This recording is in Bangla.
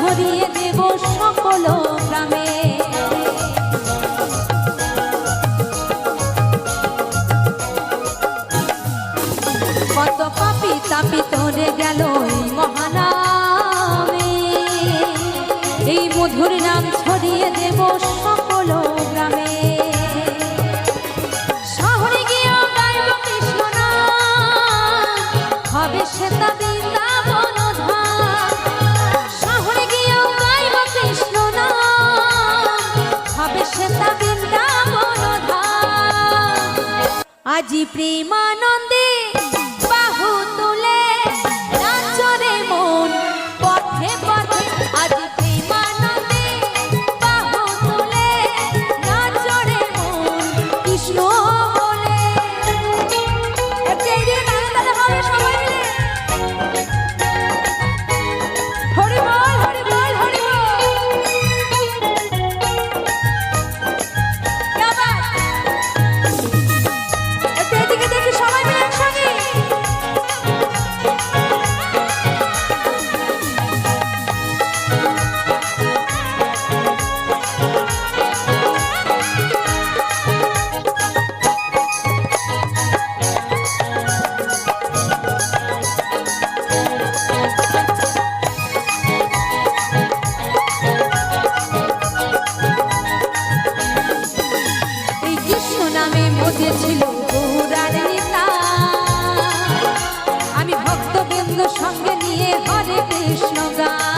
ছড়িয়ে দেব সকল গ্রামে। কত পাপি তাপি তোরে গেল এই মহানামে, এই মধুর নাম ছড়িয়ে দেব সকল গ্রামে। শহরে গিয়েও গাইব কৃষ্ণ নাম, হবে সেটা বৃন্দাবন ধাম। শহরে গিয়েও গাইব কৃষ্ণ নাম, হবে সেটা বৃন্দাবন ধাম। আজি প্রেমানন্দে বাহু তুলে নাচরে মন পথে পথে। আজি প্রেমানন্দে বাহু তুলে নাচরে মন কৃষ্ণ বলে। একটু এগিয়ে গান গাইতে হবে সবাই মিলে। হরি বল হরি বল হরি বল। क्या बात। একটু এদিকে দেখি সবাই মিলে একসঙ্গে। এই কৃষ্ণ নামে মধ্যে ছিল গৌরার লীলা, আমি ভক্তবৃন্দ সঙ্গে নিয়ে হরে কৃষ্ণ গান।